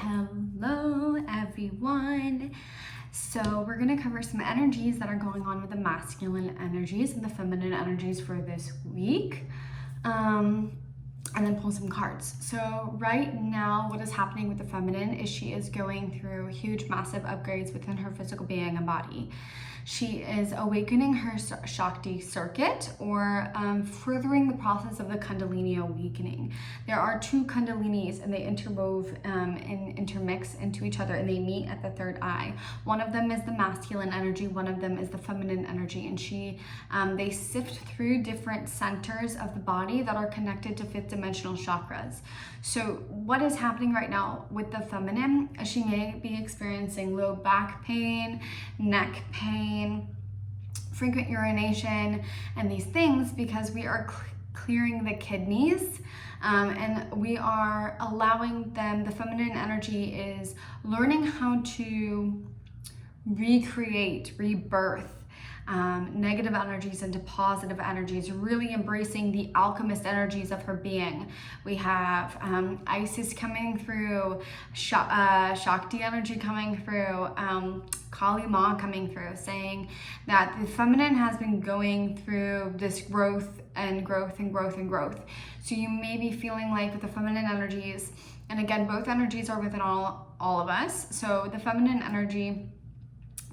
Hello everyone. So we're going to cover some energies that are going on with the masculine energies and the feminine energies for this week. And then pull some cards. So right now what is happening with the feminine is she is going through huge, massive upgrades within her physical being and body. She is awakening her Shakti circuit or furthering the process of the Kundalini awakening. There are two Kundalinis and they interwove and intermix into each other and they meet at the third eye. One of them is the masculine energy, one of them is the feminine energy, and they sift through different centers of the body that are connected to fifth dimensional chakras. So what is happening right now with the feminine? She may be experiencing low back pain, neck pain, frequent urination, and these things because we are clearing the kidneys and we are allowing them, the feminine energy is learning how to recreate, rebirth negative energies into positive energies, really embracing the alchemist energies of her being. We have Isis coming through, Shakti energy coming through, Kali Ma coming through, saying that the feminine has been going through this growth and growth and growth and growth. So you may be feeling like with the feminine energies, and again, both energies are within all of us. So the feminine energy,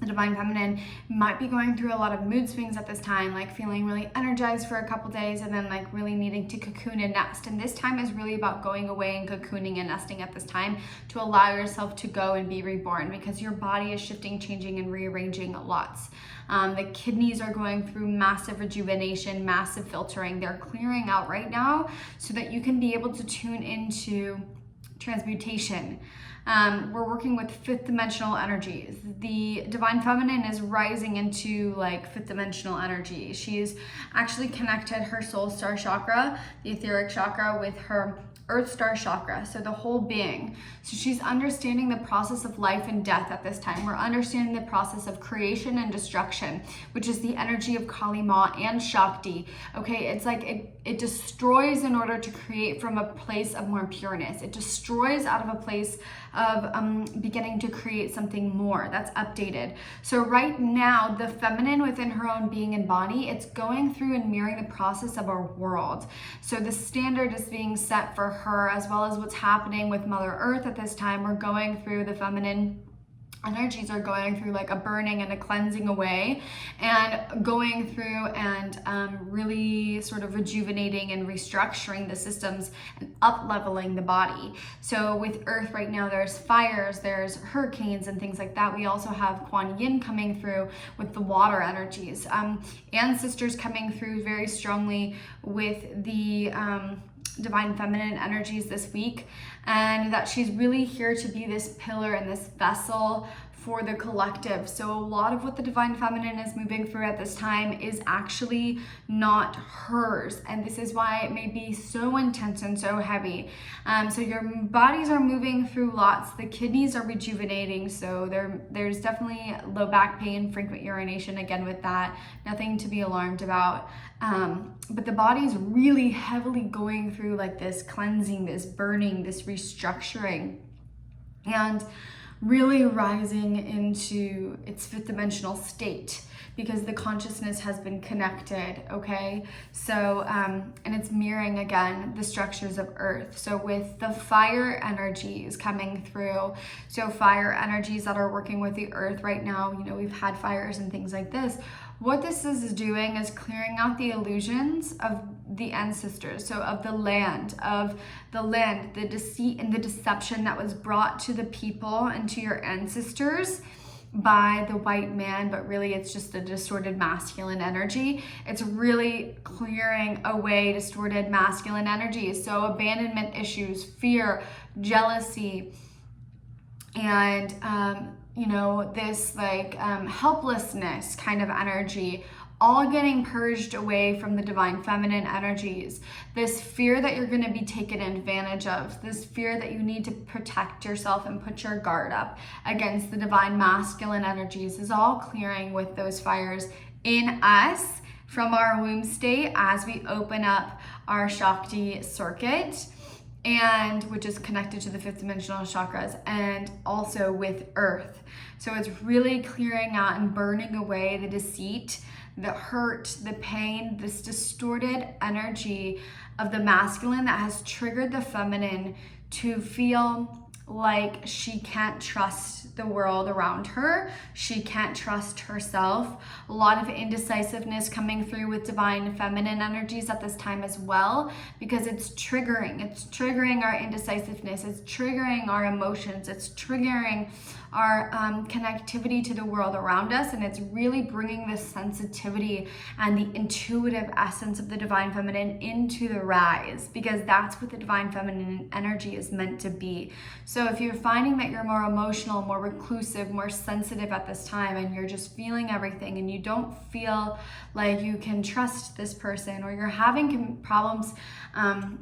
the divine feminine, might be going through a lot of mood swings at this time, like feeling really energized for a couple days and then like really needing to cocoon and nest. And this time is really about going away and cocooning and nesting at this time to allow yourself to go and be reborn, because your body is shifting, changing, and rearranging lots. The kidneys are going through massive rejuvenation, massive filtering. They're clearing out right now so that you can be able to tune into transmutation. We're working with fifth dimensional energies. The divine feminine is rising into like fifth dimensional energy. She's actually connected her soul star chakra, the etheric chakra, with her earth star chakra, so the whole being. So she's understanding the process of life and death at this time. We're understanding the process of creation and destruction, which is the energy of Kali Ma and Shakti. Okay, it's like it destroys in order to create from a place of more pureness. It destroys out of a place of beginning to create something more that's updated. So right now, the feminine within her own being and body, it's going through and mirroring the process of our world. So the standard is being set for her, as well as what's happening with Mother Earth at this time. We're going through, the feminine energies are going through like a burning and a cleansing away, and going through and really sort of rejuvenating and restructuring the systems and up leveling the body. So with Earth right now, there's fires, there's hurricanes and things like that. We also have Kuan Yin coming through with the water energies. Ancestors coming through very strongly with the divine feminine energies this week, and that she's really here to be this pillar and this vessel for the collective. So a lot of what the divine feminine is moving through at this time is actually not hers, and this is why it may be so intense and so heavy. So your bodies are moving through lots. The kidneys are rejuvenating, so there's definitely low back pain, frequent urination, again with that, nothing to be alarmed about. But the body's really heavily going through like this cleansing, this burning, this restructuring, and really rising into its fifth dimensional state, because the consciousness has been connected, okay? So, and it's mirroring again the structures of Earth. So with the fire energies coming through, so fire energies that are working with the Earth right now, you know, we've had fires and things like this. What this is doing is clearing out the illusions of the ancestors, so of the land, the deceit and the deception that was brought to the people and to your ancestors by the white man, but really it's just a distorted masculine energy. It's really clearing away distorted masculine energies. So abandonment issues, fear, jealousy, and you know, this like helplessness kind of energy, all getting purged away from the divine feminine energies. This fear that you're going to be taken advantage of, this fear that you need to protect yourself and put your guard up against the divine masculine energies is all clearing with those fires in us from our womb state as we open up our Shakti circuit. and which is connected to the fifth dimensional chakras, and also with earth. So it's really clearing out and burning away the deceit, the hurt, the pain, this distorted energy of the masculine that has triggered the feminine to feel like she can't trust the world around her. She can't trust herself. A lot of indecisiveness coming through with divine feminine energies at this time as well, because it's triggering our indecisiveness. It's triggering our emotions. It's triggering our connectivity to the world around us, and it's really bringing this sensitivity and the intuitive essence of the divine feminine into the rise, because that's what the divine feminine energy is meant to be. So if you're finding that you're more emotional, more reclusive, more sensitive at this time, and you're just feeling everything and you don't feel like you can trust this person, or you're having problems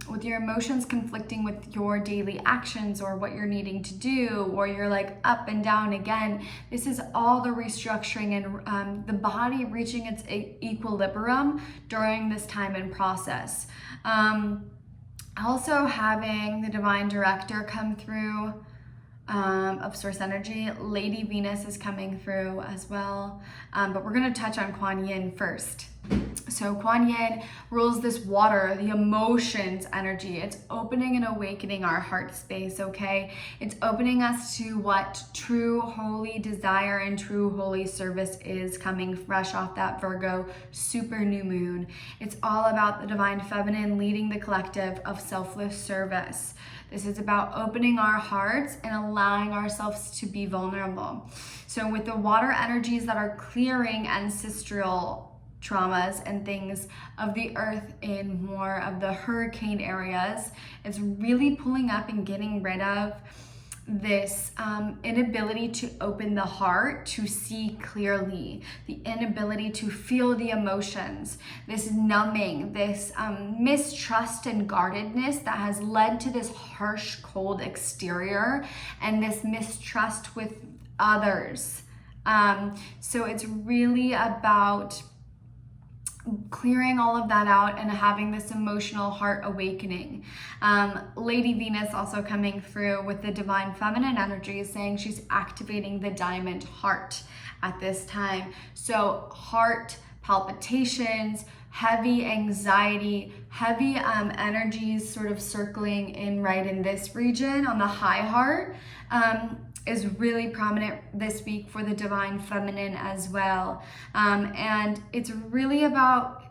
with your emotions conflicting with your daily actions or what you're needing to do, or you're like up and down again, this is all the restructuring and the body reaching its equilibrium during this time and process. Also having the divine director come through of source energy. Lady Venus is coming through as well, but we're going to touch on Kuan Yin first. So Kuan Yin rules this water, the emotions energy. It's opening and awakening our heart space, okay? It's opening us to what true holy desire and true holy service is, coming fresh off that Virgo super new moon. It's all about the divine feminine leading the collective of selfless service. This is about opening our hearts and allowing ourselves to be vulnerable. So with the water energies that are clearing ancestral traumas and things of the earth in more of the hurricane areas, it's really pulling up and getting rid of this inability to open the heart to see clearly, the inability to feel the emotions, this numbing, this mistrust and guardedness that has led to this harsh, cold exterior and this mistrust with others. So it's really about clearing all of that out and having this emotional heart awakening. Lady Venus also coming through with the divine feminine energy is saying she's activating the diamond heart at this time. So heart palpitations, heavy anxiety, heavy energies sort of circling in right in this region on the high heart is really prominent this week for the divine feminine as well. And it's really about,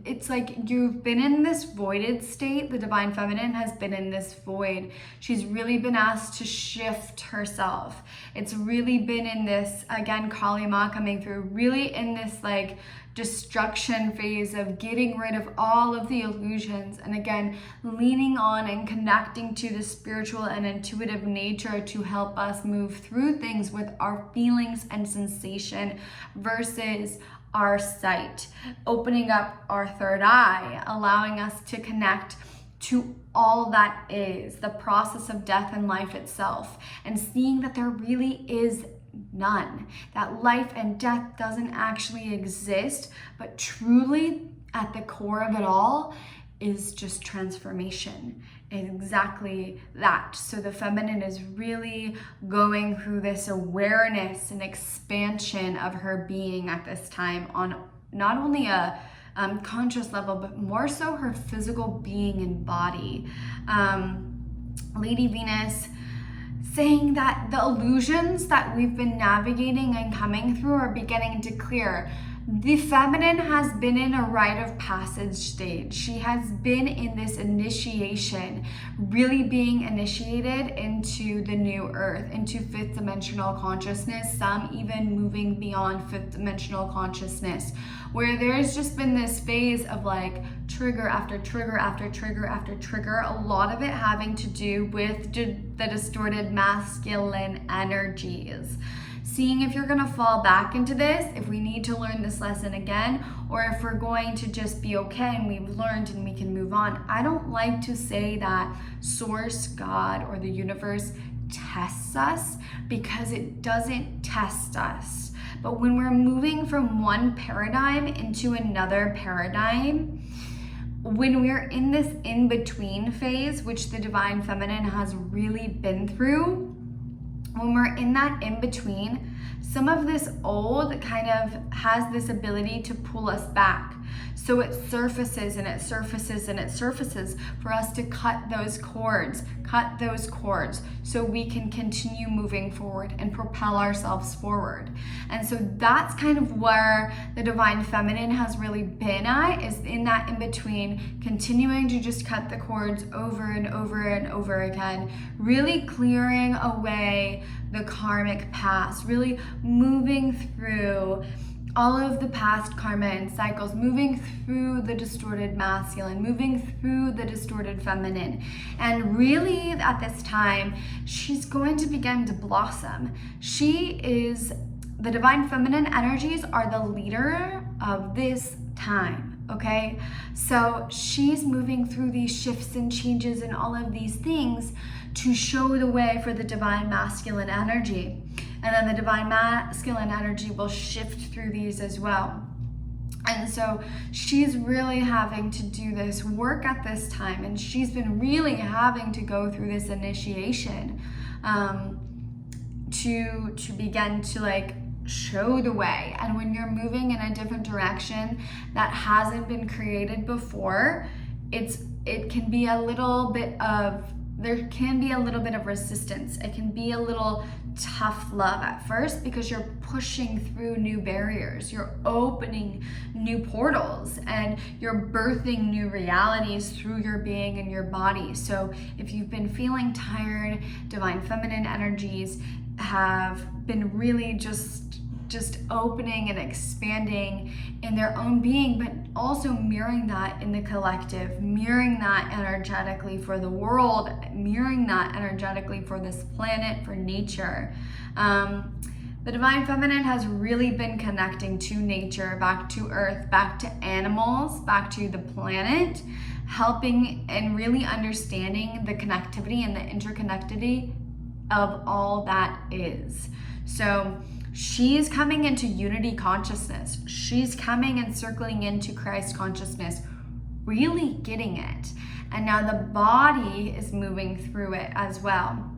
it's like you've been in this voided state. The divine feminine has been in this void. She's really been asked to shift herself. It's really been in this, again, Kali Ma coming through, really in this like destruction phase of getting rid of all of the illusions, and again leaning on and connecting to the spiritual and intuitive nature to help us move through things with our feelings and sensation versus our sight, opening up our third eye, allowing us to connect to all that is the process of death and life itself, and seeing that there really is none, that life and death doesn't actually exist, but truly at the core of it all is just transformation. Exactly that. So the feminine is really going through this awareness and expansion of her being at this time on not only a conscious level, but more so her physical being and body. Lady Venus saying that the illusions that we've been navigating and coming through are beginning to clear. The feminine has been in a rite of passage stage. She has been in this initiation, really being initiated into the new earth, into fifth dimensional consciousness, some even moving beyond fifth dimensional consciousness, where there's just been this phase of like trigger after trigger after trigger after trigger, a lot of it having to do with the distorted masculine energies. Seeing if you're gonna fall back into this, if we need to learn this lesson again, or if we're going to just be okay and we've learned and we can move on. I don't like to say that Source, God, or the universe tests us, because it doesn't test us. But when we're moving from one paradigm into another paradigm, when we're in this in-between phase, which the divine feminine has really been through, when we're in that in-between, some of this old kind of has this ability to pull us back. So it surfaces and it surfaces and it surfaces for us to cut those cords so we can continue moving forward and propel ourselves forward. And so that's kind of where the divine feminine has really been at, is in that in-between, continuing to just cut the cords over and over and over again, really clearing away the karmic past, really moving through all of the past karma and cycles, moving through the distorted masculine, moving through the distorted feminine. And really at this time, she's going to begin to blossom. The divine feminine energies are the leader of this time, okay? So she's moving through these shifts and changes and all of these things to show the way for the divine masculine energy. And then the divine masculine energy will shift through these as well. And so she's really having to do this work at this time, and she's been really having to go through this initiation to begin to like show the way. And when you're moving in a different direction that hasn't been created before, there can be a little bit of resistance. It can be a little tough love at first because you're pushing through new barriers, you're opening new portals, and you're birthing new realities through your being and your body. So if you've been feeling tired, divine feminine energies have been really just opening and expanding in their own being, but also mirroring that in the collective, mirroring that energetically for the world, mirroring that energetically for this planet, for nature. The divine feminine has really been connecting to nature, back to earth, back to animals, back to the planet, helping and really understanding the connectivity and the interconnectivity of all that is. So she's coming into unity consciousness. She's coming and circling into Christ consciousness, really getting it. And now the body is moving through it as well.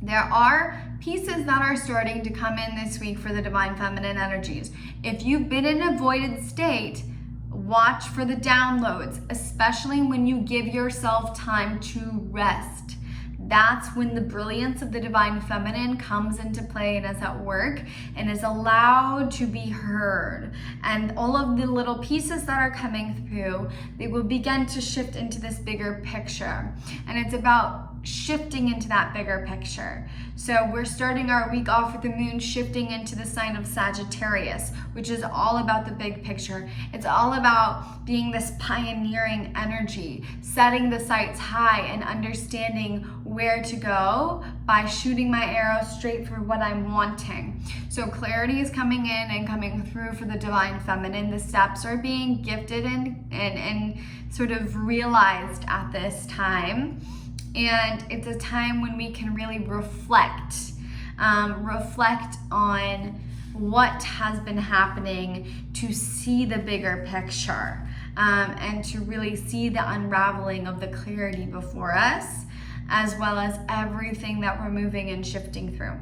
There are pieces that are starting to come in this week for the divine feminine energies. If you've been in a voided state, watch for the downloads, especially when you give yourself time to rest. That's when the brilliance of the divine feminine comes into play and is at work and is allowed to be heard. And all of the little pieces that are coming through, they will begin to shift into this bigger picture. And it's about shifting into that bigger picture. So we're starting our week off with the moon shifting into the sign of Sagittarius, which is all about the big picture. It's all about being this pioneering energy, setting the sights high and understanding where to go by shooting my arrow straight for what I'm wanting. So clarity is coming in and coming through for the divine feminine. The steps are being gifted and sort of realized at this time. And it's a time when we can really reflect on what has been happening, to see the bigger picture, and to really see the unraveling of the clarity before us, as well as everything that we're moving and shifting through.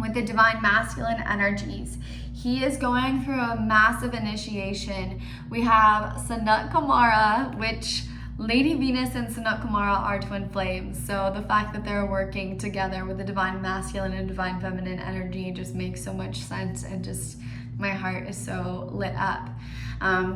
With the divine masculine energies, he is going through a massive initiation. We have Sanat Kumara, which Lady Venus and Sanat Kumara are twin flames, so the fact that they're working together with the divine masculine and divine feminine energy just makes so much sense, and just my heart is so lit up.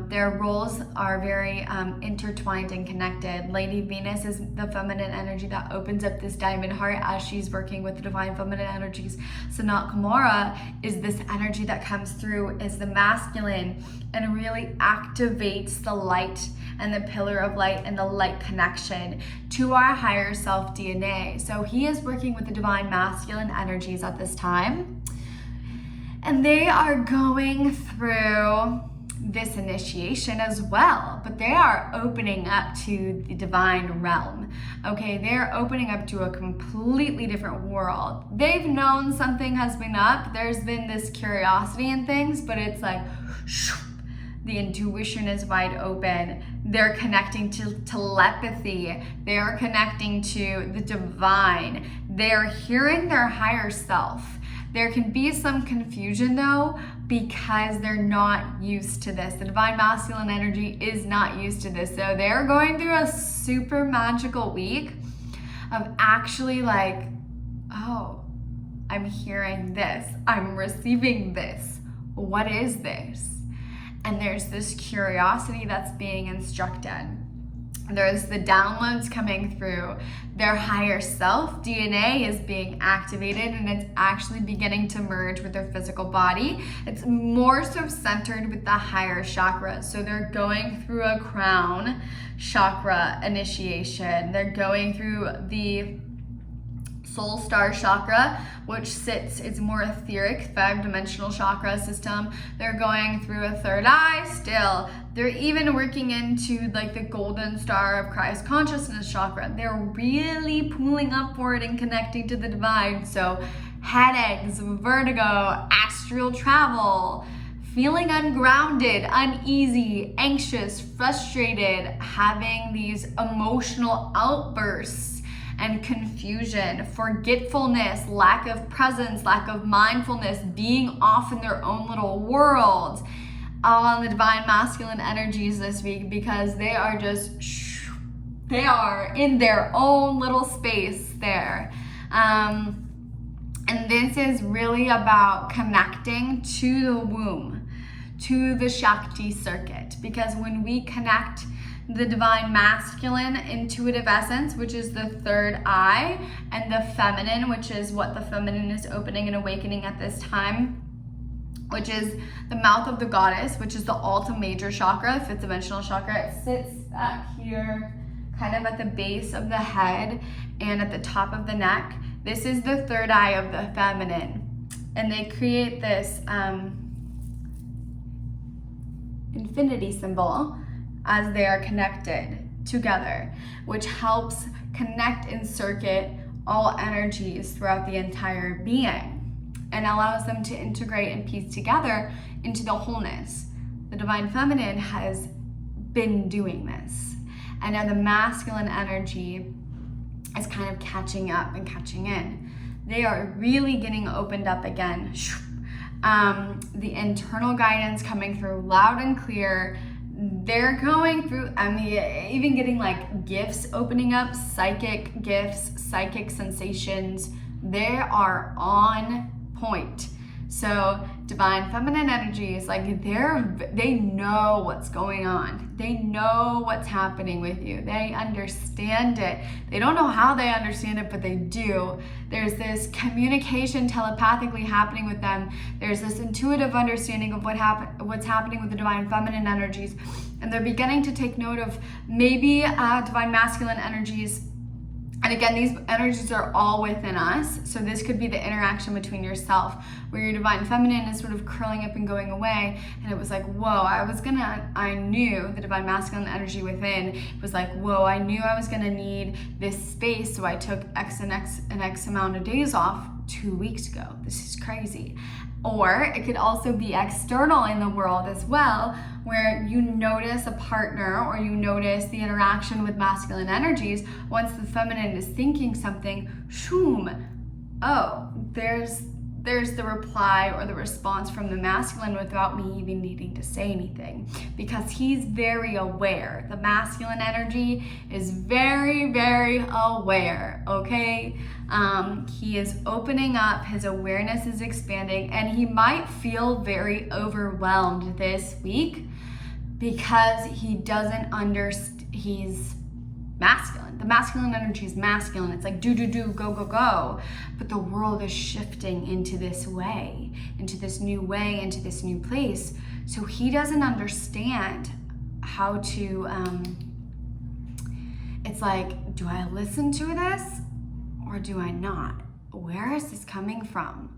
Their roles are very intertwined and connected. Lady Venus is the feminine energy that opens up this diamond heart as she's working with the divine feminine energies. Sanat Kumara is this energy that comes through as the masculine and really activates the light and the pillar of light and the light connection to our higher self DNA. So he is working with the divine masculine energies at this time, and they are going through this initiation as well, but they are opening up to the divine realm. Okay, they're opening up to a completely different world. They've known something has been up. There's been this curiosity and things, but it's like the intuition is wide open. They're connecting to telepathy. They are connecting to the divine. They're hearing their higher self. There can be some confusion though, because they're not used to this. The divine masculine energy is not used to this. So they're going through a super magical week of actually like, oh, I'm hearing this. I'm receiving this. What is this? And there's this curiosity that's being instructed. There's the downloads coming through. Their higher self DNA is being activated, and it's actually beginning to merge with their physical body. It's more so centered with the higher chakras. So they're going through a crown chakra initiation. They're going through the soul star chakra, which sits, it's more etheric, 5-dimensional chakra system. They're going through a third eye still. They're even working into like the golden star of Christ consciousness chakra. They're really pulling upward and connecting to the divine. So headaches, vertigo, astral travel, feeling ungrounded, uneasy, anxious, frustrated, having these emotional outbursts and confusion, forgetfulness, lack of presence, lack of mindfulness, being off in their own little world, all on the divine masculine energies this week, because they are just, they are in their own little space there. And this is really about connecting to the womb, to the Shakti circuit, because when we connect the divine masculine intuitive essence, which is the third eye, and the feminine, which is what the feminine is opening and awakening at this time, which is the mouth of the goddess, which is the Alta major chakra, 5th dimensional chakra. It sits back here, kind of at the base of the head and at the top of the neck. This is the third eye of the feminine. And they create this infinity symbol as they are connected together, which helps connect and circuit all energies throughout the entire being and allows them to integrate and piece together into the wholeness. The divine feminine has been doing this, and now the masculine energy is kind of catching up and catching in. They are really getting opened up again. The internal guidance coming through loud and clear. They're going through, I mean, even getting like gifts opening up, psychic gifts, psychic sensations. They are on point. So divine feminine energies, like they know what's going on. They know what's happening with you. They understand it. They don't know how they understand it, but they do. There's this communication telepathically happening with them. There's this intuitive understanding of what's happening with the divine feminine energies. And they're beginning to take note of maybe divine masculine energies. And again, these energies are all within us. So this could be the interaction between yourself, where your divine feminine is sort of curling up and going away. And it was like, whoa, I knew the divine masculine energy within was like, whoa, I knew I was gonna need this space. So I took X amount of days off 2 weeks ago. This is crazy. Or it could also be external in the world as well, where you notice a partner or you notice the interaction with masculine energies. Once the feminine is thinking something, shoom, oh, there's the reply or the response from the masculine without me even needing to say anything, because he's very aware. The masculine energy is very, very aware, okay? He is opening up, his awareness is expanding, and he might feel very overwhelmed this week because he doesn't understand, he's masculine. The masculine energy is masculine. It's like do, go, go, go. But the world is shifting into this way, into this new place. So he doesn't understand how to, it's like, do I listen to this or do I not? Where is this coming from?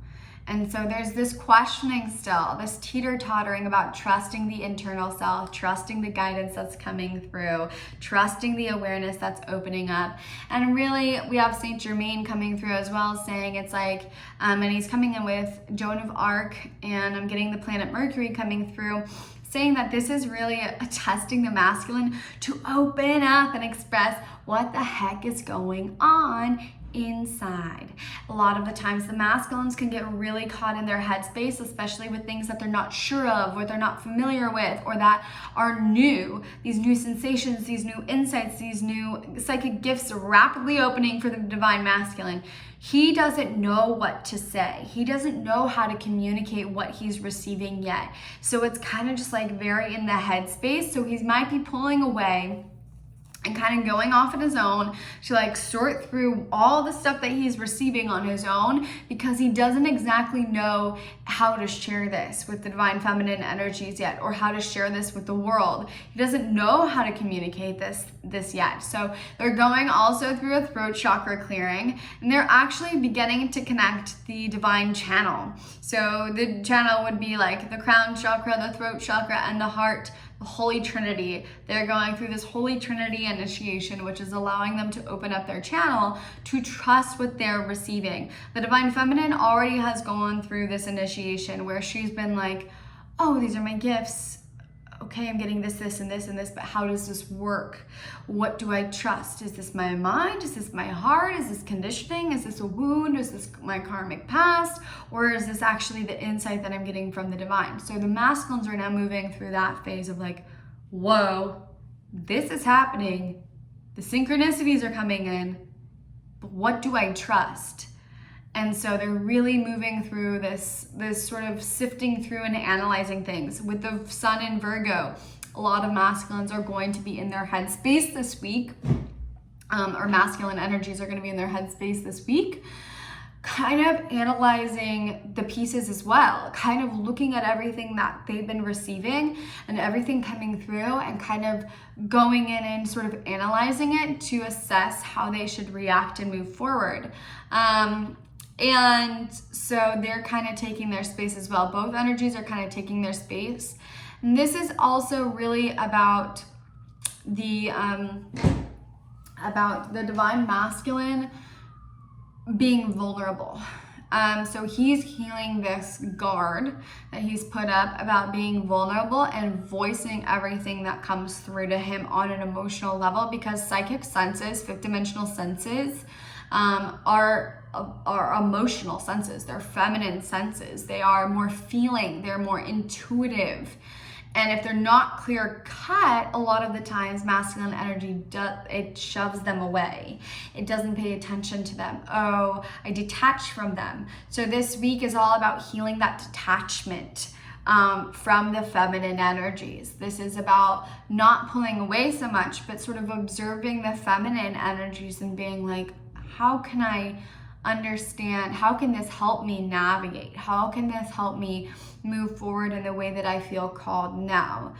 And so there's this questioning still, this teeter-tottering about trusting the internal self, trusting the guidance that's coming through, trusting the awareness that's opening up. And really, we have Saint Germain coming through as well, saying it's like, and he's coming in with Joan of Arc, and I'm getting the planet Mercury coming through, saying that this is really testing the masculine to open up and express what the heck is going on inside. A lot of the times the masculines can get really caught in their headspace, especially with things that they're not sure of, or they're not familiar with, or that are new. These new sensations, these new insights, these new psychic gifts rapidly opening for the divine masculine. He doesn't know what to say. He doesn't know how to communicate what he's receiving yet. So it's kind of just like very in the headspace. So he might be pulling away and kind of going off on his own to like sort through all the stuff that he's receiving on his own, because he doesn't exactly know how to share this with the divine feminine energies yet, or how to share this with the world. He doesn't know how to communicate this yet. So they're going also through a throat chakra clearing, and they're actually beginning to connect the divine channel. So the channel would be like the crown chakra, the throat chakra, and the heart, the Holy Trinity. They're going through this Holy Trinity initiation, which is allowing them to open up their channel to trust what they're receiving. The divine feminine already has gone through this initiation where she's been like, oh, these are my gifts. Okay, I'm getting this, this, and this, and this, but how does this work? What do I trust? Is this my mind? Is this my heart? Is this conditioning? Is this a wound? Is this my karmic past? Or is this actually the insight that I'm getting from the divine? So the masculines are now moving through that phase of like, whoa, this is happening. The synchronicities are coming in, but what do I trust? And so they're really moving through this sort of sifting through and analyzing things. With the sun in Virgo, a lot of masculines are going to be in their headspace this week, or masculine energies are going to be in their headspace this week, kind of analyzing the pieces as well, kind of looking at everything that they've been receiving and everything coming through, and kind of going in and sort of analyzing it to assess how they should react and move forward. And so they're kind of taking their space as well. Both energies are kind of taking their space. And this is also really about the divine masculine being vulnerable. So he's healing this guard that he's put up about being vulnerable and voicing everything that comes through to him on an emotional level, because psychic senses, fifth dimensional senses, are emotional senses. They're feminine senses. They are more feeling. They're more intuitive. And if they're not clear cut, a lot of the times masculine energy, it shoves them away. It doesn't pay attention to them. Oh, I detach from them. So this week is all about healing that detachment from the feminine energies. This is about not pulling away so much, but sort of observing the feminine energies and being like, how can I understand? How can this help me navigate? How can this help me move forward in the way that I feel called now?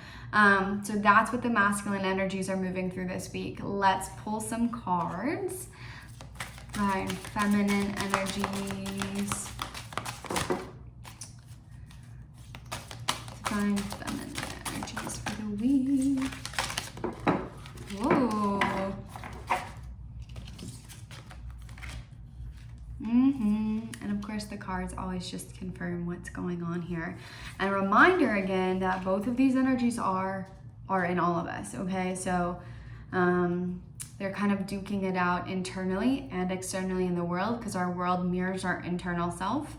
So that's what the masculine energies are moving through this week. Let's pull some cards. Divine feminine energies. Divine feminine energies for the week. Whoa. And of course the cards always just confirm what's going on here. And a reminder again that both of these energies are in all of us, okay? So they're kind of duking it out internally and externally in the world, because our world mirrors our internal self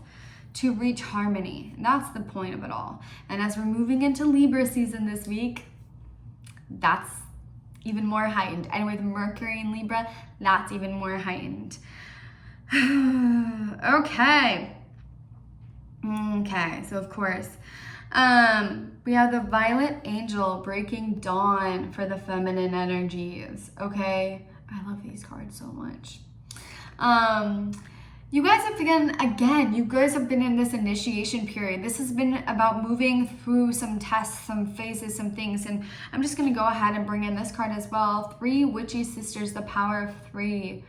to reach harmony. And that's the point of it all. And as we're moving into Libra season this week, that's even more heightened. And with Mercury in Libra, that's even more heightened. Okay, so of course, we have the Violet Angel breaking dawn for the feminine energies, okay? I love these cards so much. You guys have been in this initiation period. This has been about moving through some tests, some phases, some things, and I'm just gonna go ahead and bring in this card as well. 3 Witchy Sisters, the power of 3.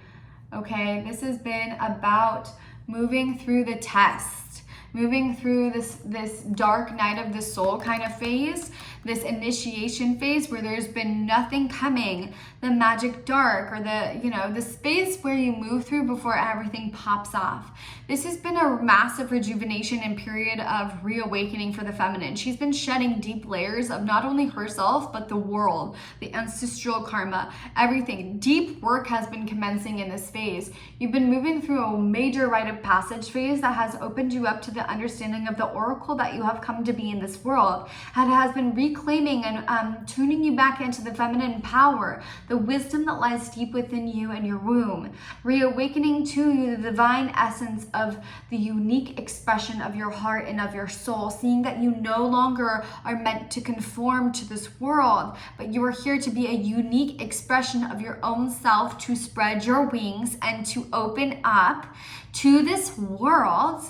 Okay, this has been about moving through the test, moving through this dark night of the soul kind of phase, this initiation phase where there's been nothing coming, the magic dark, or the space where you move through before everything pops off. This has been a massive rejuvenation and period of reawakening for the feminine. She's been shedding deep layers of not only herself, but the world, the ancestral karma, everything. Deep work has been commencing in this phase. You've been moving through a major rite of passage phase that has opened you up to the understanding of the oracle that you have come to be in this world. And it has been reclaiming and tuning you back into the feminine power, the wisdom that lies deep within you and your womb, reawakening to you the divine essence of the unique expression of your heart and of your soul, seeing that you no longer are meant to conform to this world, but you are here to be a unique expression of your own self, to spread your wings and to open up to this world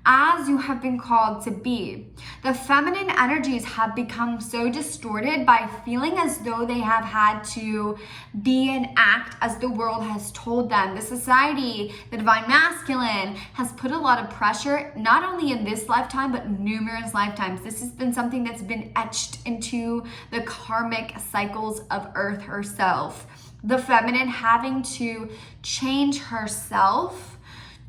as you have been called to be. The feminine energies have become so distorted by feeling as though they have had to be and act as the world has told them. The society, the divine masculine, has put a lot of pressure, not only in this lifetime, but numerous lifetimes. This has been something that's been etched into the karmic cycles of Earth herself. The feminine having to change herself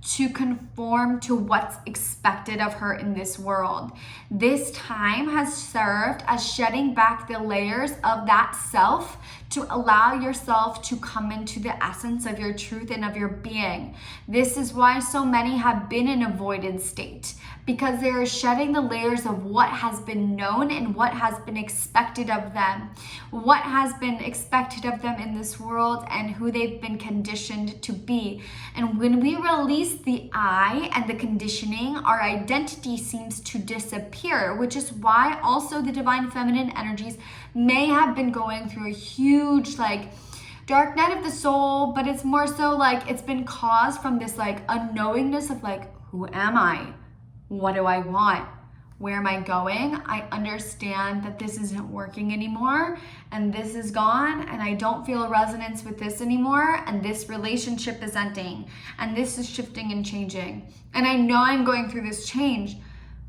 to conform to what's expected of her in this world. This time has served as shedding back the layers of that self to allow yourself to come into the essence of your truth and of your being. This is why so many have been in avoided state, because they are shedding the layers of what has been known and what has been expected of them, what has been expected of them in this world and who they've been conditioned to be. And when we release the I and the conditioning, our identity seems to disappear, which is why also the divine feminine energies may have been going through a huge dark night of the soul, but it's more so it's been caused from this unknowingness of who am I? What do I want? Where am I going? I understand that this isn't working anymore, and this is gone, and I don't feel resonance with this anymore, and this relationship is ending, and this is shifting and changing. And I know I'm going through this change,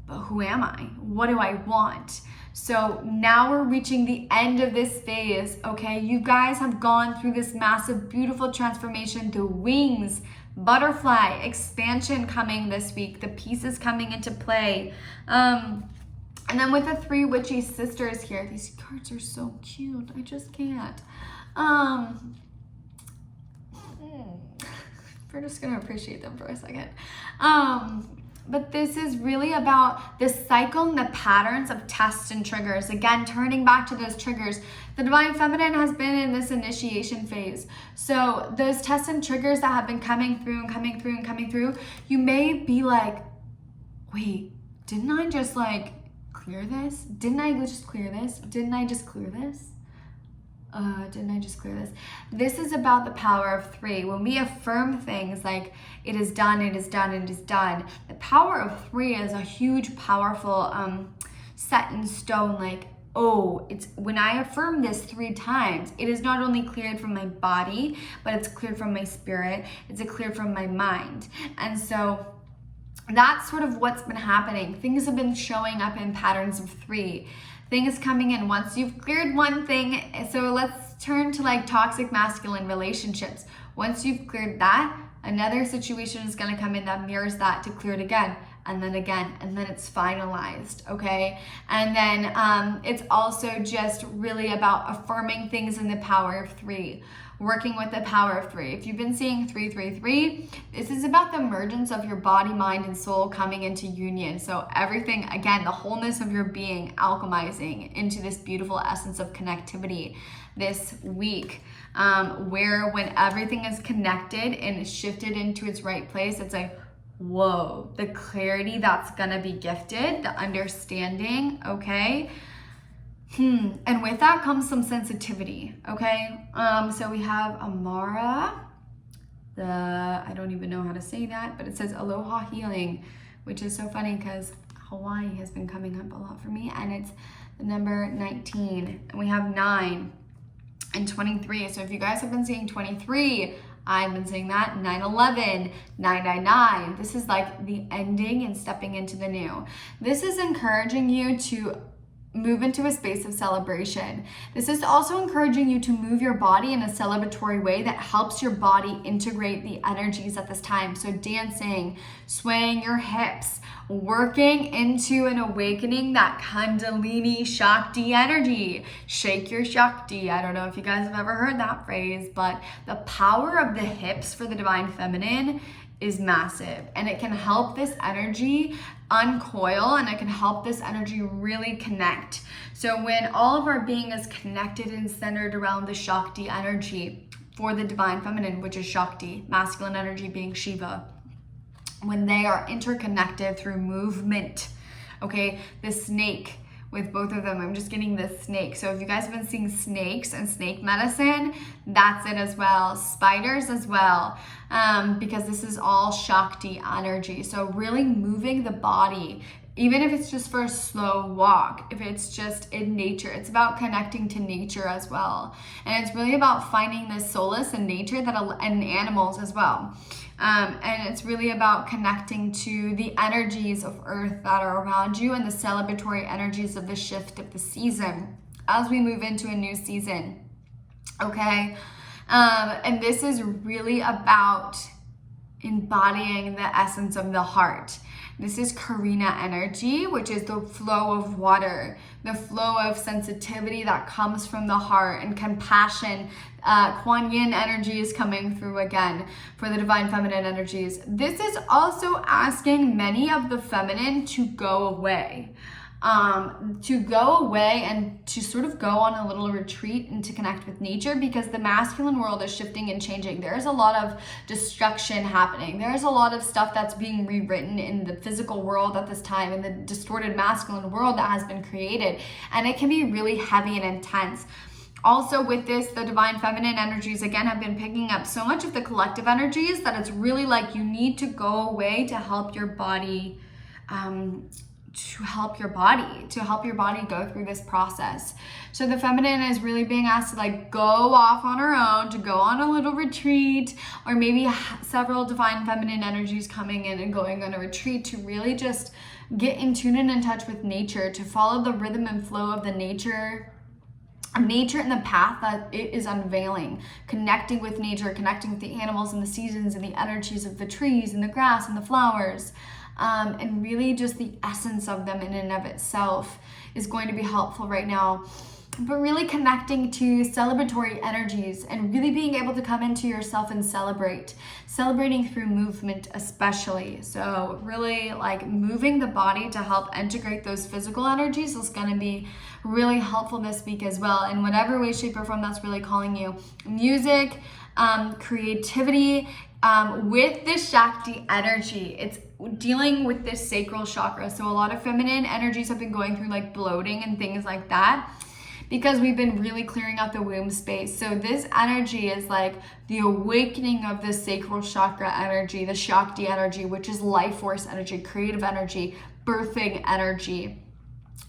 but who am I? What do I want? So now we're reaching the end of this phase, okay? You guys have gone through this massive, beautiful transformation, the wings, butterfly, expansion coming this week, the pieces coming into play. And then with the 3 witchy sisters here, these cards are so cute. I just can't. We're just gonna appreciate them for a second. But this is really about the cycle and the patterns of tests and triggers. Again, turning back to those triggers. The divine feminine has been in this initiation phase. So those tests and triggers that have been coming through and coming through and coming through, you may be like, wait, didn't I just clear this? Didn't I just clear this? Didn't I just clear this? Didn't I just clear this? This is about the power of 3. When we affirm things like it is done, it is done, it is done. The power of 3 is a huge, powerful, set in stone, it's when I affirm this 3 times, it is not only cleared from my body, but it's cleared from my spirit. It's cleared from my mind. And so that's sort of what's been happening. Things have been showing up in patterns of 3. Things coming in once you've cleared one thing. So let's turn to toxic masculine relationships. Once you've cleared that, another situation is going to come in that mirrors that to clear it again, and then it's finalized, okay? And then it's also just really about affirming things in the power of 3. Working with the power of 3. If you've been seeing 333, this is about the emergence of your body, mind, and soul coming into union. So everything, again, the wholeness of your being alchemizing into this beautiful essence of connectivity this week, where when everything is connected and shifted into its right place, it's whoa, the clarity that's gonna be gifted, the understanding, okay? And with that comes some sensitivity, okay? So we have Amara, I don't even know how to say that, but it says Aloha Healing, which is so funny because Hawaii has been coming up a lot for me, and it's the number 19, and we have 9 and 23. So if you guys have been seeing 23, I've been saying that. 9/11, 9/9. This is like the ending and stepping into the new. This is encouraging you to move into a space of celebration. This is also encouraging you to move your body in a celebratory way that helps your body integrate the energies at this time. So dancing, swaying your hips, working into an awakening that Kundalini Shakti energy. Shake your Shakti. I don't know if you guys have ever heard that phrase, but the power of the hips for the divine feminine is massive, and it can help this energy uncoil, and it can help this energy really connect. So when all of our being is connected and centered around the Shakti energy for the divine feminine, which is Shakti, masculine energy being Shiva, when they are interconnected through movement, okay, the snake, with both of them, I'm just getting this snake. So if you guys have been seeing snakes and snake medicine, that's it as well. Spiders as well, because this is all Shakti energy. So really moving the body, even if it's just for a slow walk, if it's just in nature, it's about connecting to nature as well. And it's really about finding this solace in nature and animals as well. And it's really about connecting to the energies of earth that are around you and the celebratory energies of the shift of the season as we move into a new season. Okay. And this is really about embodying the essence of the heart. This is Karina energy, which is the flow of water, the flow of sensitivity that comes from the heart and compassion. Kuan Yin energy is coming through again for the divine feminine energies. This is also asking many of the feminine to go away. And to sort of go on a little retreat and to connect with nature, because the masculine world is shifting and changing. There's a lot of destruction happening. There's a lot of stuff that's being rewritten in the physical world at this time, in the distorted masculine world that has been created. And it can be really heavy and intense. Also with this, the divine feminine energies, again, have been picking up so much of the collective energies that it's really like you need to go away to help your body, to help your body go through this process. So the feminine is really being asked to like go off on her own, to go on a little retreat, or maybe several divine feminine energies coming in and going on a retreat to really just get in tune and in touch with nature, to follow the rhythm and flow of the nature and the path that it is unveiling, connecting with nature, connecting with the animals and the seasons and the energies of the trees and the grass and the flowers. And really just the essence of them in and of itself is going to be helpful right now. But really connecting to celebratory energies and really being able to come into yourself and celebrating through movement especially. So really like moving the body to help integrate those physical energies is going to be really helpful this week as well, in whatever way, shape, or form that's really calling you. Music, creativity, with this Shakti energy, it's dealing with this sacral chakra. So a lot of feminine energies have been going through like bloating and things like that because we've been really clearing out the womb space. So this energy is like the awakening of the sacral chakra energy, the Shakti energy, which is life force energy, creative energy, birthing energy.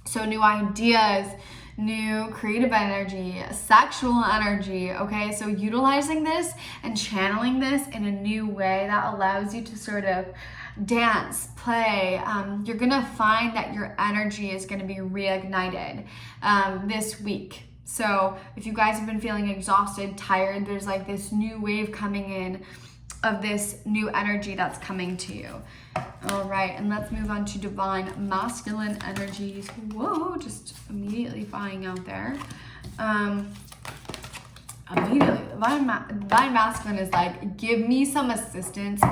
So new ideas, new creative energy, sexual energy, okay? So utilizing this and channeling this in a new way that allows you to sort of dance, play. You're gonna find that your energy is gonna be reignited this week. So if you guys have been feeling exhausted, tired, there's like this new wave coming in of this new energy that's coming to you. All right, and let's move on to divine masculine energies. Whoa, just immediately flying out there. Immediately, divine masculine is like, give me some assistance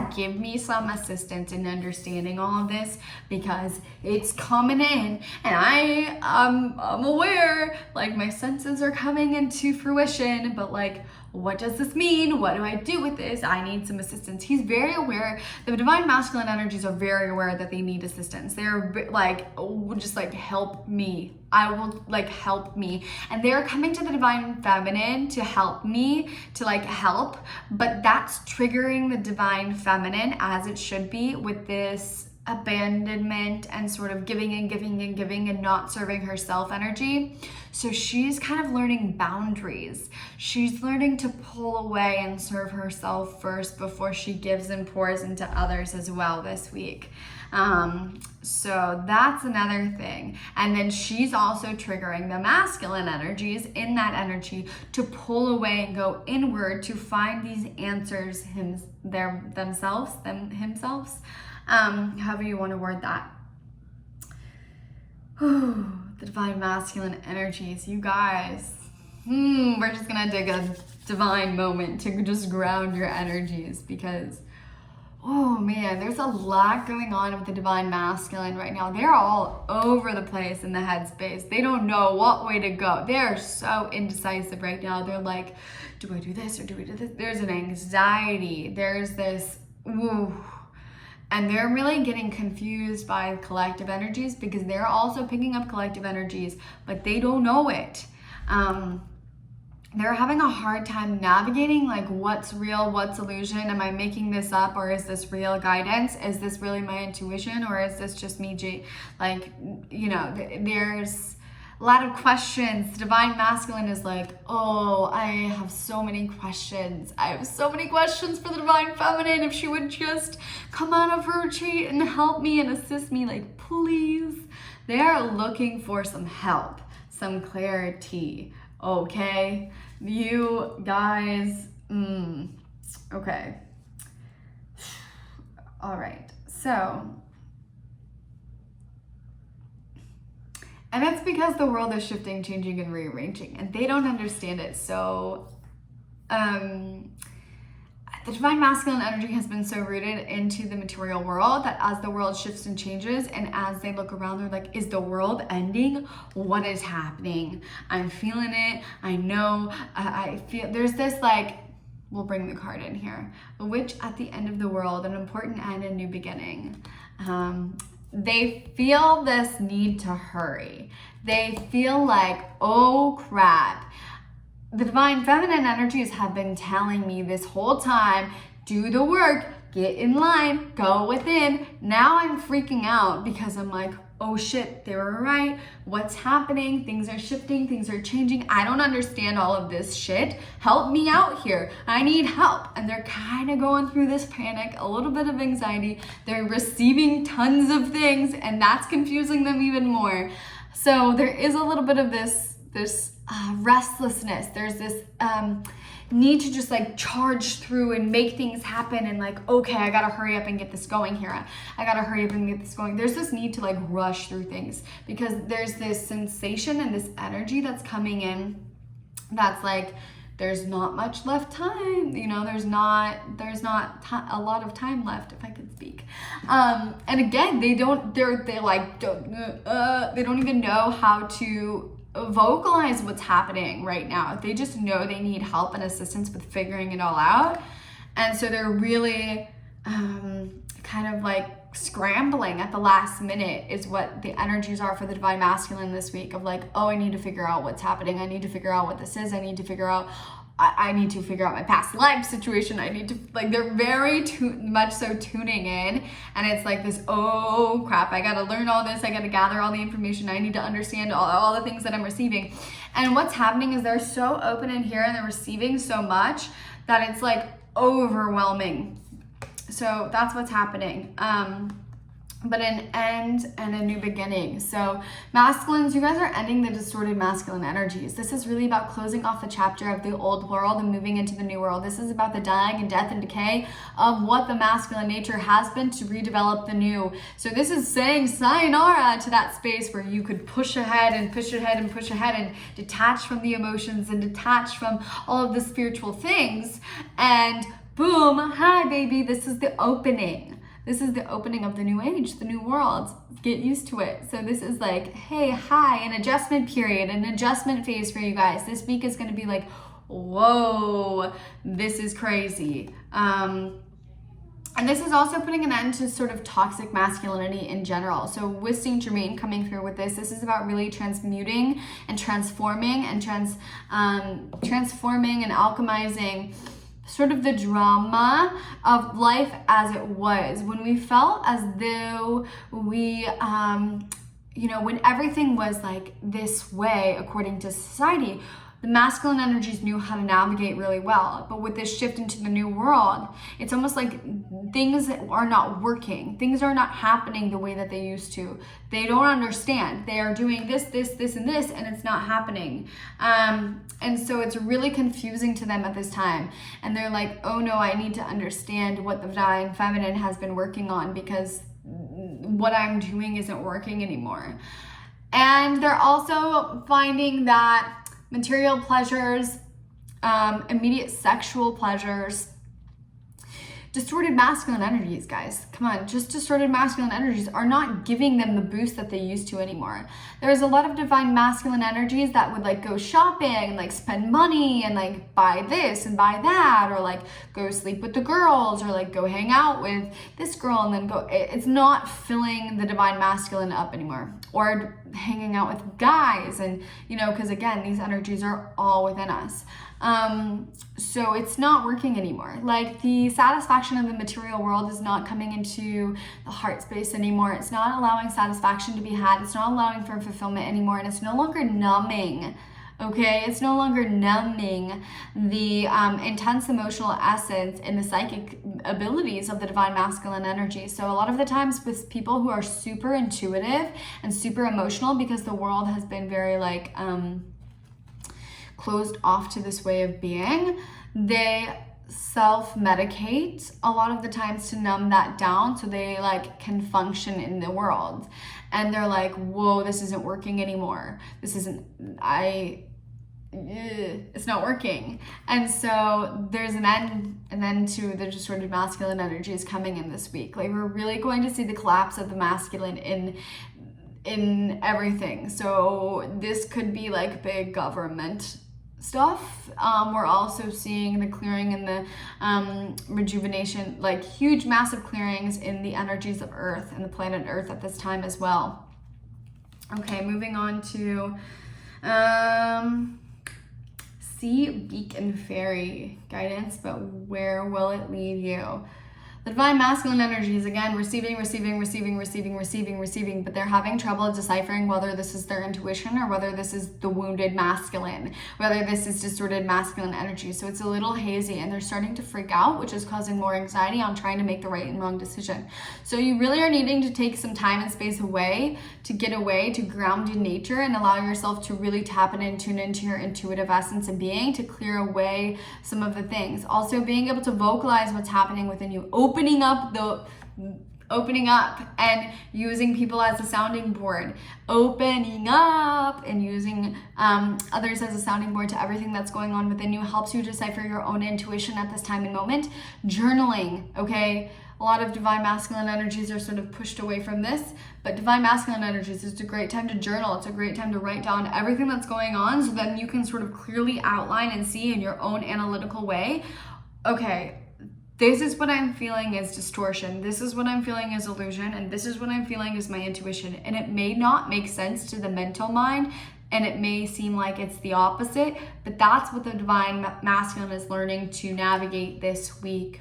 in understanding all of this, because it's coming in and I'm aware, like my senses are coming into fruition, but like, what does this mean? What do I do with this? I need some assistance. He's very aware. The divine masculine energies are very aware that they need assistance. They're like, oh, just like, help me. I will like, help me. And they're coming to the divine feminine to help me, to like help, but that's triggering the divine feminine as it should be with this abandonment and sort of giving and giving and giving and not serving herself energy. So she's kind of learning boundaries. She's learning to pull away and serve herself first before she gives and pours into others as well this week. So that's another thing. And then she's also triggering the masculine energies in that energy to pull away and go inward to find these answers themselves, however you want to word that. The divine masculine energies, you guys. We're just gonna take a divine moment to just ground your energies, because oh man, there's a lot going on with the divine masculine right now. They're all over the place in the headspace. They don't know what way to go. They're so indecisive right now. They're like, do I do this or do we do this? There's an anxiety. There's this, and they're really getting confused by collective energies, because they're also picking up collective energies, but they don't know it. They're having a hard time navigating, like, what's real, what's illusion? Am I making this up, or is this real guidance? Is this really my intuition, or is this just me? Like, you know, there's a lot of questions. The divine masculine is like, oh, I have so many questions. I have so many questions for the divine feminine. If she would just come out of her retreat and help me and assist me, like, please. They're looking for some help, some clarity. Okay, you guys, okay. All right, so, and that's because the world is shifting, changing, and rearranging, and they don't understand it. So, the divine masculine energy has been so rooted into the material world that as the world shifts and changes, and as they look around, they're like, is the world ending? What is happening? I'm feeling it. I know. I feel there's this, like, we'll bring the card in here. A witch at the end of the world, an important end, a new beginning. They feel this need to hurry. They feel like, oh crap. The divine feminine energies have been telling me this whole time, do the work, get in line, go within. Now I'm freaking out because I'm like, oh shit, they were right. What's happening? Things are shifting, things are changing. I don't understand all of this shit. Help me out here. I need help. And they're kind of going through this panic, a little bit of anxiety. They're receiving tons of things, and that's confusing them even more. So there is a little bit of this restlessness. There's this need to just, like, charge through and make things happen, and like, okay, I gotta hurry up and get this going here. I gotta hurry up and get this going. There's this need to, like, rush through things, because there's this sensation and this energy that's coming in that's like, there's not much left time, you know, there's not a lot of time left, if I could speak. And again, they don't even know how to vocalize what's happening right now. They just know they need help and assistance with figuring it all out. And so they're really kind of like scrambling at the last minute is what the energies are for the divine masculine this week, of like, oh, I need to figure out what's happening. I need to figure out what this is. I need to figure out my past life situation. I need to, like, they're very much so tuning in, and it's like this, oh crap, I gotta learn all this, I gotta gather all the information, I need to understand all the things that I'm receiving. And what's happening is they're so open in here and they're receiving so much that it's like overwhelming. So that's what's happening. But an end and a new beginning. So masculines, you guys are ending the distorted masculine energies. This is really about closing off the chapter of the old world and moving into the new world. This is about the dying and death and decay of what the masculine nature has been to redevelop the new. So this is saying sayonara to that space where you could push ahead and push ahead and push ahead and detach from the emotions and detach from all of the spiritual things. And boom, hi baby, this is the opening. This is the opening of the new age, the new world. Get used to it. So this is like, hey, hi, an adjustment period, an adjustment phase for you guys. This week is going to be like, whoa, this is crazy. And this is also putting an end to sort of toxic masculinity in general. So with Saint Germain coming through with this is about really transmuting and transforming and transforming and alchemizing sort of the drama of life as it was, when we felt as though we, you know, when everything was like this way according to society, the masculine energies knew how to navigate really well. But with this shift into the new world, it's almost like things are not working. Things are not happening the way that they used to. They don't understand. They are doing this, and this, and it's not happening. And so it's really confusing to them at this time. And they're like, oh no, I need to understand what the divine feminine has been working on, because what I'm doing isn't working anymore. And they're also finding that material pleasures, immediate sexual pleasures, distorted masculine energies, guys. Come on, just distorted masculine energies are not giving them the boost that they used to anymore. There's a lot of divine masculine energies that would like go shopping and like spend money and like buy this and buy that, or like go sleep with the girls, or like go hang out with this girl and then go. It's not filling the divine masculine up anymore, or hanging out with guys, and you know, because again, these energies are all within us. So it's not working anymore. Like the satisfaction of the material world is not coming into the heart space anymore. It's not allowing satisfaction to be had. It's not allowing for fulfillment anymore. And it's no longer numbing. Okay, it's no longer numbing the intense emotional essence and the psychic abilities of the divine masculine energy. So a lot of the times with people who are super intuitive and super emotional, because the world has been very like closed off to this way of being, they self-medicate a lot of the times to numb that down so they like can function in the world. And they're like, whoa, this isn't working anymore. This isn't, it's not working. And so there's an end to the distorted masculine energies coming in this week. Like we're really going to see the collapse of the masculine in everything. So this could be like big government stuff. We're also seeing the clearing and the rejuvenation, like huge massive clearings in the energies of Earth and the planet Earth at this time as well. Okay, moving on to Sea, Beak, and Fairy guidance, but where will it lead you? The divine masculine energies, again, receiving, but they're having trouble deciphering whether this is their intuition or whether this is the wounded masculine, whether this is distorted masculine energy. So it's a little hazy and they're starting to freak out, which is causing more anxiety on trying to make the right and wrong decision. So you really are needing to take some time and space away, to get away, to ground in nature and allow yourself to really tap in and tune into your intuitive essence and being, to clear away some of the things. Also being able to vocalize what's happening within you, opening up and using people as a sounding board, opening up and using others as a sounding board to everything that's going on within you helps you decipher your own intuition at this time and moment. Journaling, okay? A lot of divine masculine energies are sort of pushed away from this, but divine masculine energies is a great time to journal. It's a great time to write down everything that's going on so then you can sort of clearly outline and see in your own analytical way, okay, this is what I'm feeling is distortion. This is what I'm feeling is illusion. And this is what I'm feeling is my intuition. And it may not make sense to the mental mind, and it may seem like it's the opposite, but that's what the divine masculine is learning to navigate this week.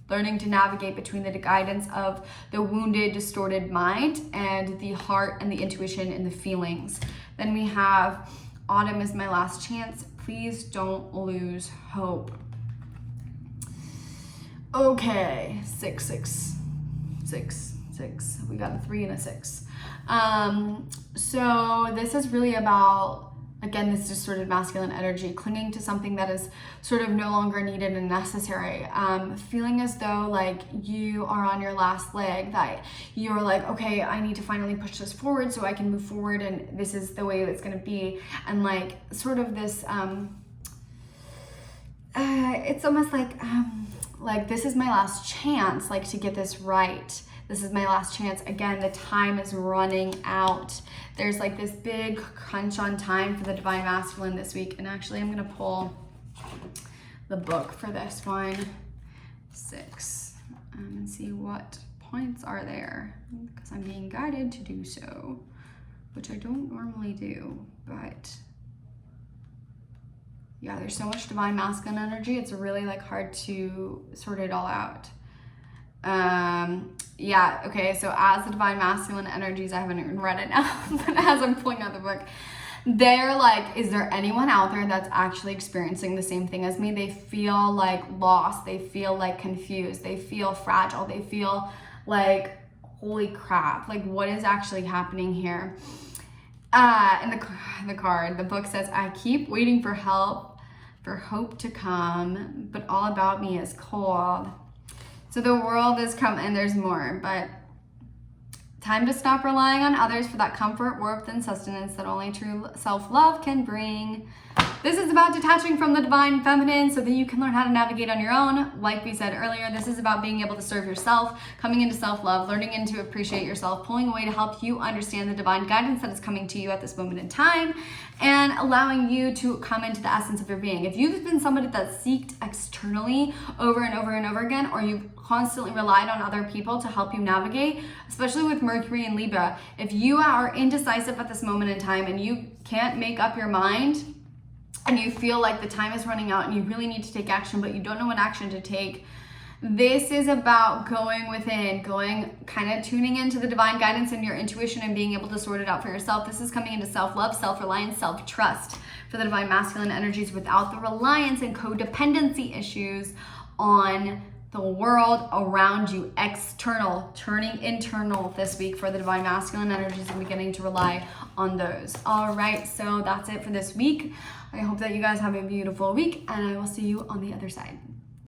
Learning to navigate between the guidance of the wounded, distorted mind and the heart and the intuition and the feelings. Then we have autumn is my last chance. Please don't lose hope. Okay, 6, 6, 6, 6. We got a 3 and a 6. So this is really about, again, this distorted masculine energy, clinging to something that is sort of no longer needed and necessary. Feeling as though like you are on your last leg, that you're like, okay, I need to finally push this forward so I can move forward and this is the way it's gonna be. And like sort of this, it's almost like this is my last chance, like to get this right. This is my last chance. Again, the time is running out. There's like this big crunch on time for the divine masculine this week. And actually I'm gonna pull the book for this one, 6, and see what points are there, because I'm being guided to do so, which I don't normally do, but Yeah, there's so much divine masculine energy. It's really like hard to sort it all out. Yeah, okay, so as the divine masculine energies, I haven't even read it now, but as I'm pulling out the book, they're like, is there anyone out there that's actually experiencing the same thing as me? They feel like lost, they feel like confused, they feel fragile, they feel like, holy crap, like what is actually happening here? In the card, the book says, I keep waiting for help, for hope to come, but all about me is cold. So the world is coming, and there's more, but time to stop relying on others for that comfort, warmth, and sustenance that only true self-love can bring. This is about detaching from the divine feminine so that you can learn how to navigate on your own. Like we said earlier, this is about being able to serve yourself, coming into self-love, learning into appreciate yourself, pulling away to help you understand the divine guidance that is coming to you at this moment in time, and allowing you to come into the essence of your being. If you've been somebody that's seeked externally over and over and over again, or you've constantly relied on other people to help you navigate, especially with Mercury and Libra, if you are indecisive at this moment in time and you can't make up your mind, and you feel like the time is running out and you really need to take action, but you don't know what action to take, this is about going within, kind of tuning into the divine guidance and your intuition and being able to sort it out for yourself. This is coming into self-love, self-reliance, self-trust for the divine masculine energies without the reliance and codependency issues on the world around you, external, turning internal this week for the divine masculine energies and beginning to rely on those. All right, so that's it for this week. I hope that you guys have a beautiful week, and I will see you on the other side.